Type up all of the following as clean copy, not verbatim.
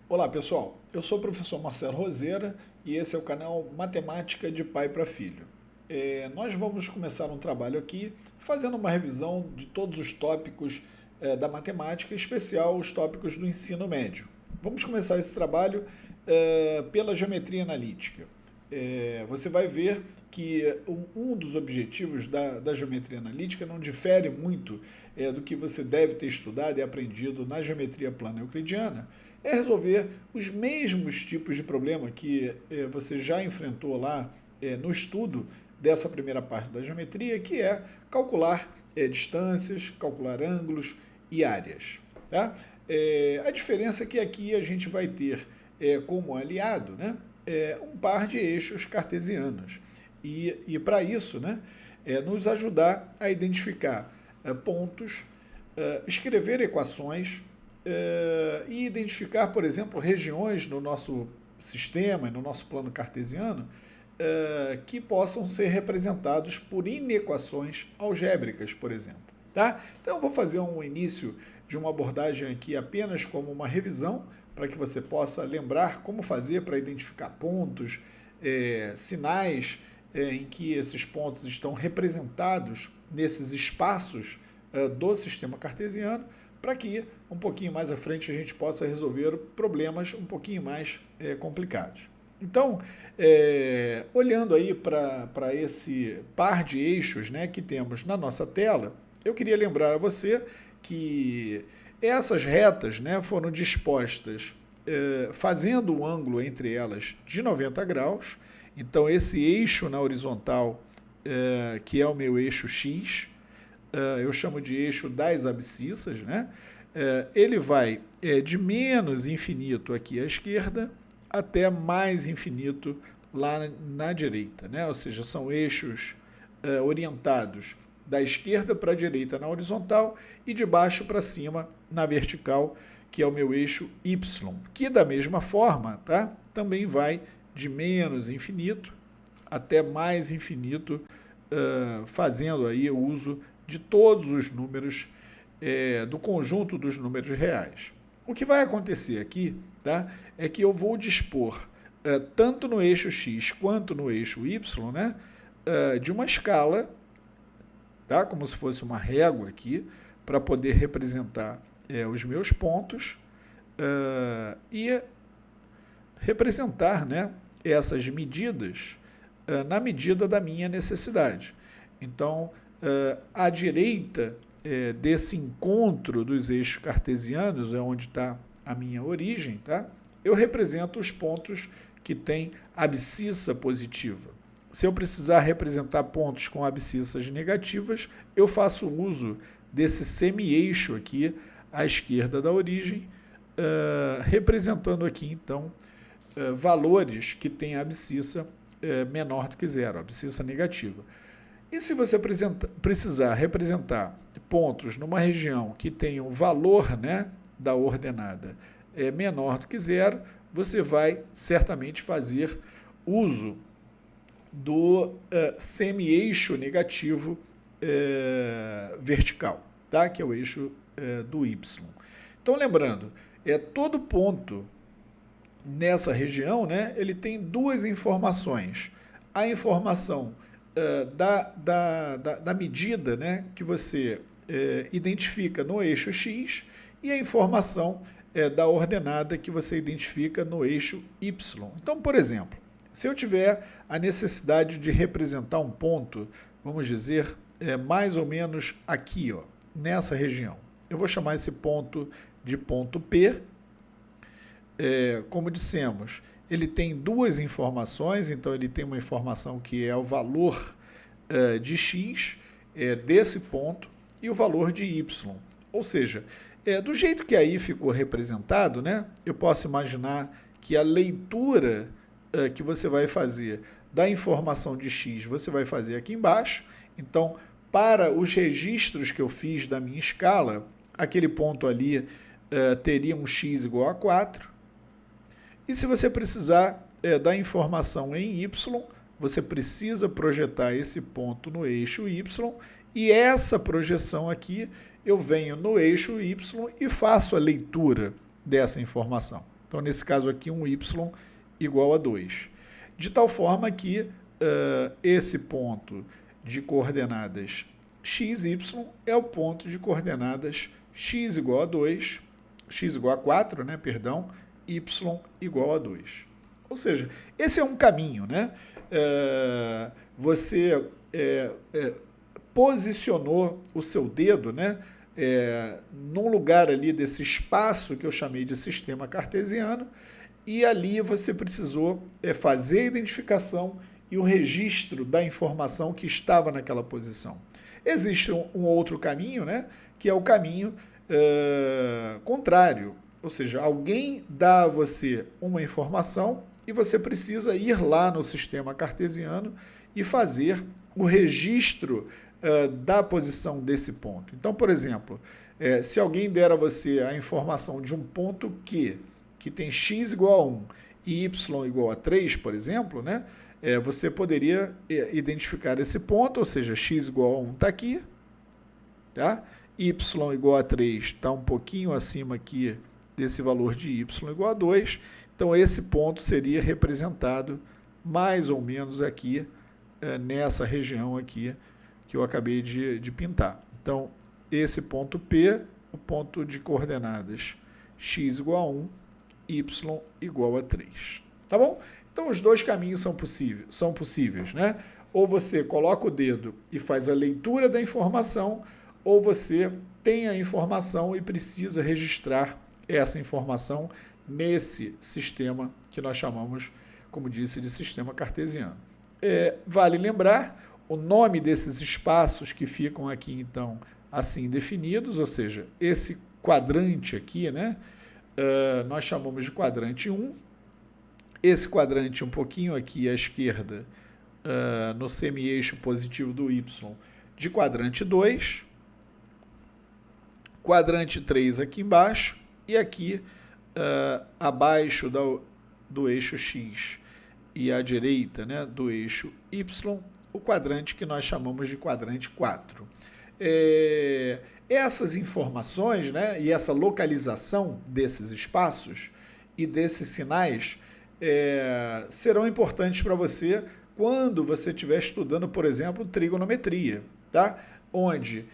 Olá pessoal, eu sou o professor Marcelo Roseira e esse é o canal Matemática de Pai para Filho. Nós vamos começar um trabalho aqui fazendo uma revisão de todos os tópicos da matemática, em especial os tópicos do ensino médio. Vamos começar esse trabalho pela geometria analítica. Você vai ver que um dos objetivos da geometria analítica não difere muito do que você deve ter estudado e aprendido na geometria plana euclidiana, é resolver os mesmos tipos de problema que você já enfrentou lá no estudo dessa primeira parte da geometria, que é calcular distâncias, calcular ângulos e áreas. Tá? A diferença é que aqui a gente vai ter como aliado, né, um par de eixos cartesianos. E para isso, né, nos ajudar a identificar pontos, escrever equações e identificar, por exemplo, regiões no nosso sistema, no nosso plano cartesiano, que possam ser representados por inequações algébricas, por exemplo. Tá? Então, eu vou fazer um início de uma abordagem aqui apenas como uma revisão, para que você possa lembrar como fazer para identificar pontos, sinais em que esses pontos estão representados nesses espaços do sistema cartesiano, para que um pouquinho mais à frente a gente possa resolver problemas um pouquinho mais complicados. Então, olhando aí para esse par de eixos, né, que temos na nossa tela, eu queria lembrar a você que essas retas, né, foram dispostas fazendo um ângulo entre elas de 90 graus. Então, esse eixo na horizontal, que é o meu eixo X, eu chamo de eixo das abscissas, né? Ele vai de menos infinito aqui à esquerda até mais infinito lá na direita, né? Ou seja, são eixos orientados da esquerda para a direita na horizontal e de baixo para cima na vertical, que é o meu eixo Y, que da mesma forma, tá, também vai de menos infinito até mais infinito, fazendo aí o uso de todos os números, do conjunto dos números reais. O que vai acontecer aqui, tá, é que eu vou dispor, tanto no eixo X quanto no eixo Y, né, de uma escala, tá, como se fosse uma régua aqui, para poder representar os meus pontos e representar, né, essas medidas na medida da minha necessidade. Então, à direita desse encontro dos eixos cartesianos, é onde está a minha origem, tá? Eu represento os pontos que têm abscissa positiva. Se eu precisar representar pontos com abscissas negativas, eu faço uso desse semi-eixo aqui à esquerda da origem, representando aqui, então, valores que têm abscissa menor do que zero, abscissa negativa. E se você precisar representar pontos numa região que tem um valor, né, da ordenada menor do que zero, você vai certamente fazer uso do semi-eixo negativo vertical, tá? Que é o eixo do Y. Então, lembrando, todo ponto nessa região, né, ele tem duas informações. A informação da medida, né, que você identifica no eixo X e a informação da ordenada que você identifica no eixo Y. Então, por exemplo, se eu tiver a necessidade de representar um ponto, vamos dizer, mais ou menos aqui, ó, nessa região, eu vou chamar esse ponto de ponto P. Como dissemos, ele tem duas informações, então ele tem uma informação que é o valor de x desse ponto e o valor de y. Ou seja, do jeito que aí ficou representado, né, eu posso imaginar que a leitura que você vai fazer da informação de x, você vai fazer aqui embaixo. Então, para os registros que eu fiz da minha escala, aquele ponto ali teria um x igual a 4. E se você precisar da informação em y, você precisa projetar esse ponto no eixo y, e essa projeção aqui eu venho no eixo y e faço a leitura dessa informação. Então, nesse caso aqui, um y igual a 2. De tal forma que esse ponto de coordenadas x, y é o ponto de coordenadas x igual a 2, x igual a 4, né, perdão, y igual a 2. Ou seja, esse é um caminho, né? Você posicionou o seu dedo, né, num lugar ali desse espaço que eu chamei de sistema cartesiano, e ali você precisou fazer a identificação e o registro da informação que estava naquela posição. Existe um outro caminho, né, que é o caminho contrário, ou seja, alguém dá a você uma informação e você precisa ir lá no sistema cartesiano e fazer o registro da posição desse ponto. Então, por exemplo, se alguém der a você a informação de um ponto que tem x igual a 1 e y igual a 3, por exemplo, né, você poderia identificar esse ponto, ou seja, x igual a 1 está aqui, tá? Y igual a 3 está um pouquinho acima aqui desse valor de y igual a 2, então esse ponto seria representado mais ou menos aqui, nessa região aqui que eu acabei de pintar. Então, esse ponto P, o ponto de coordenadas x igual a 1, y igual a 3. Tá bom? Então, os dois caminhos são possíveis, né? Ou você coloca o dedo e faz a leitura da informação, ou você tem a informação e precisa registrar essa informação nesse sistema que nós chamamos, como disse, de sistema cartesiano. Vale lembrar o nome desses espaços que ficam aqui, então, assim definidos, ou seja, esse quadrante aqui, né, nós chamamos de quadrante 1, esse quadrante um pouquinho aqui à esquerda, no semi-eixo positivo do y, de quadrante 2, quadrante 3 aqui embaixo, e aqui abaixo do eixo x e à direita, né, do eixo y, o quadrante que nós chamamos de quadrante 4. Essas informações, né, e essa localização desses espaços e desses sinais serão importantes para você quando você estiver estudando, por exemplo, trigonometria, tá? Onde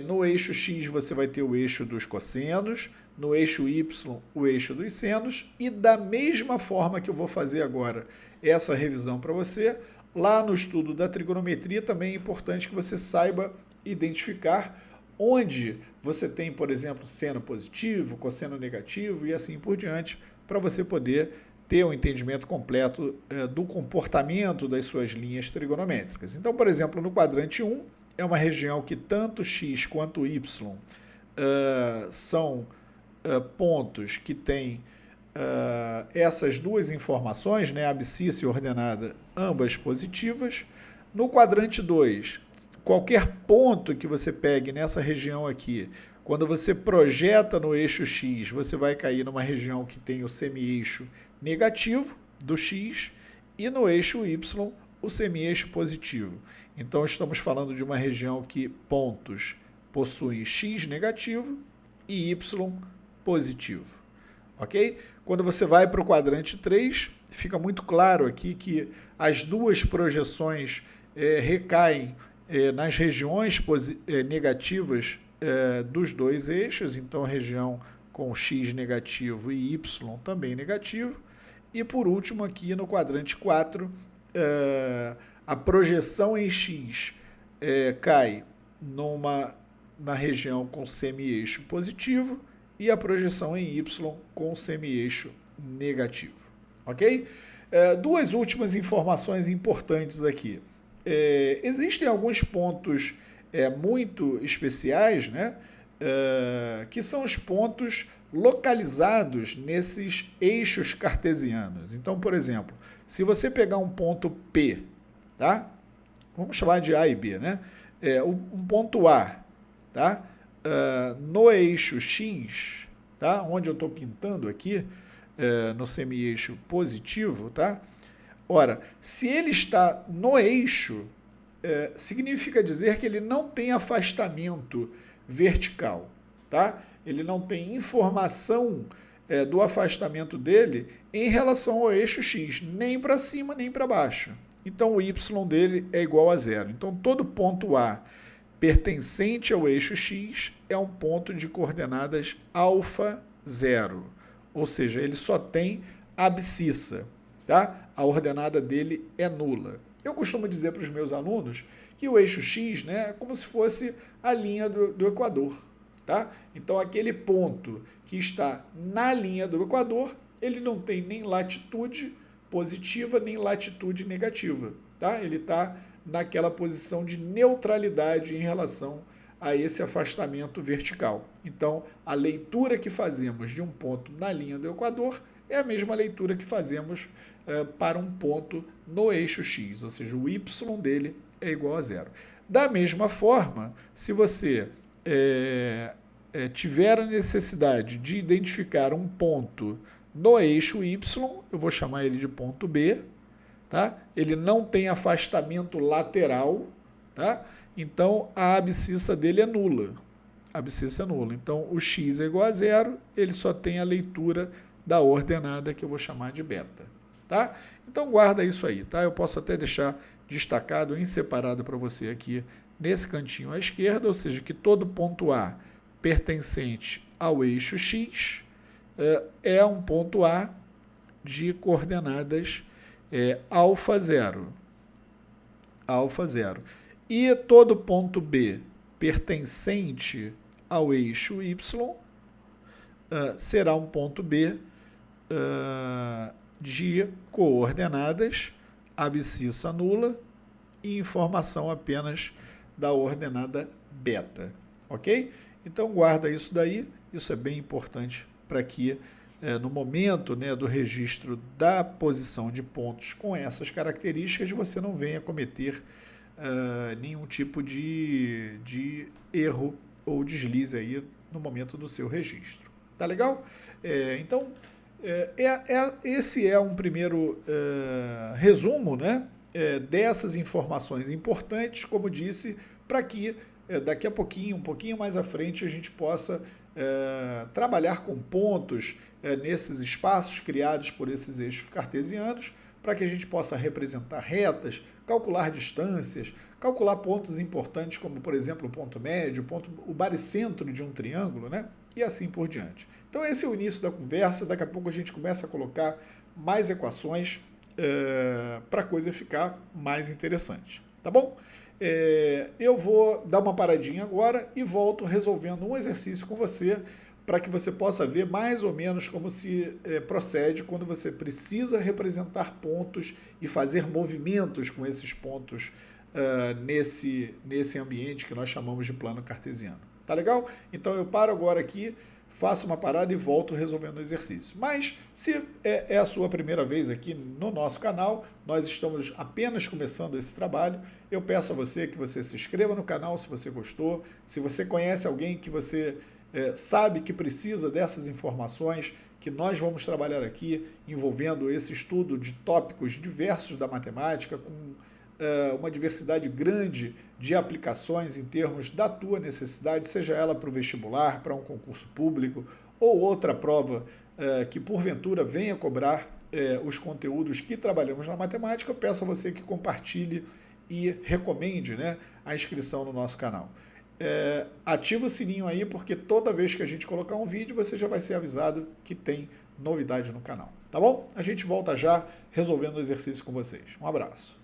no eixo x você vai ter o eixo dos cossenos, no eixo y o eixo dos senos, e da mesma forma que eu vou fazer agora essa revisão para você, lá no estudo da trigonometria também é importante que você saiba identificar onde você tem, por exemplo, seno positivo, cosseno negativo e assim por diante, para você poder ter um entendimento completo do comportamento das suas linhas trigonométricas. Então, por exemplo, no quadrante 1, é uma região que tanto x quanto y são pontos que têm essas duas informações, né, abscissa e ordenada, ambas positivas. No quadrante 2, qualquer ponto que você pegue nessa região aqui, quando você projeta no eixo x, você vai cair numa região que tem o semi-eixo negativo do x e no eixo y o semi-eixo positivo. Então, estamos falando de uma região que pontos possuem x negativo e y positivo. Ok? Quando você vai para o quadrante 3, fica muito claro aqui que as duas projeções recaem nas regiões negativas dos dois eixos, então região com x negativo e y também negativo. E por último, aqui no quadrante 4, a projeção em x cai na região com semi-eixo positivo e a projeção em y com semi-eixo negativo. Ok? Duas últimas informações importantes aqui. Existem alguns pontos muito especiais, né, que são os pontos localizados nesses eixos cartesianos. Então, por exemplo, se você pegar um ponto P, tá? Vamos chamar de A e B, né? Um ponto A, tá? No eixo X, tá? Onde eu estou pintando aqui, no semi-eixo positivo, tá? Ora, se ele está no eixo, significa dizer que ele não tem afastamento vertical, tá? Ele não tem informação do afastamento dele em relação ao eixo x, nem para cima nem para baixo. Então o y dele é igual a zero. Então todo ponto A pertencente ao eixo x é um ponto de coordenadas alfa zero, ou seja, ele só tem abscissa, tá? A ordenada dele é nula. Eu costumo dizer para os meus alunos que o eixo x, né, é como se fosse a linha do Equador. Tá? Então, aquele ponto que está na linha do Equador, ele não tem nem latitude positiva, nem latitude negativa. Tá? Ele está naquela posição de neutralidade em relação a esse afastamento vertical. Então, a leitura que fazemos de um ponto na linha do Equador é a mesma leitura que fazemos para um ponto no eixo x, ou seja, o y dele é igual a zero. Da mesma forma, se você tiver a necessidade de identificar um ponto no eixo y, eu vou chamar ele de ponto B, tá? Ele não tem afastamento lateral, tá? Então a abscissa dele é nula. A abscissa é nula. Então o x é igual a zero, ele só tem a leitura da ordenada que eu vou chamar de beta, tá? Então guarda isso aí, tá? Eu posso até deixar destacado em separado para você aqui nesse cantinho à esquerda, ou seja, que todo ponto A pertencente ao eixo x é um ponto A de coordenadas alfa zero. Alfa zero. E todo ponto B pertencente ao eixo y será um ponto B de coordenadas abscissa nula e informação apenas da ordenada beta, ok? Então guarda isso daí, isso é bem importante para que no momento, né, do registro da posição de pontos com essas características você não venha cometer nenhum tipo de erro ou deslize aí no momento do seu registro. Tá legal? Então, esse é um primeiro resumo, né, dessas informações importantes, como disse, para que daqui a pouquinho, um pouquinho mais à frente, a gente possa trabalhar com pontos nesses espaços criados por esses eixos cartesianos, para que a gente possa representar retas, calcular distâncias, calcular pontos importantes, como, por exemplo, o ponto médio, o baricentro de um triângulo, né? E assim por diante. Então, esse é o início da conversa. Daqui a pouco a gente começa a colocar mais equações para a coisa ficar mais interessante. Tá bom? Eu vou dar uma paradinha agora e volto resolvendo um exercício com você para que você possa ver mais ou menos como se procede quando você precisa representar pontos e fazer movimentos com esses pontos nesse ambiente que nós chamamos de plano cartesiano. Tá legal? Então eu paro agora aqui, faço uma parada e volto resolvendo o exercício. Mas se é a sua primeira vez aqui no nosso canal, nós estamos apenas começando esse trabalho, eu peço a você que você se inscreva no canal se você gostou, se você conhece alguém que você sabe que precisa dessas informações que nós vamos trabalhar aqui, envolvendo esse estudo de tópicos diversos da matemática, com uma diversidade grande de aplicações em termos da tua necessidade, seja ela para o vestibular, para um concurso público ou outra prova que porventura venha cobrar os conteúdos que trabalhamos na matemática, eu peço a você que compartilhe e recomende, né, a inscrição no nosso canal. Ativa o sininho aí, porque toda vez que a gente colocar um vídeo, você já vai ser avisado que tem novidade no canal. Tá bom? A gente volta já resolvendo o exercício com vocês. Um abraço.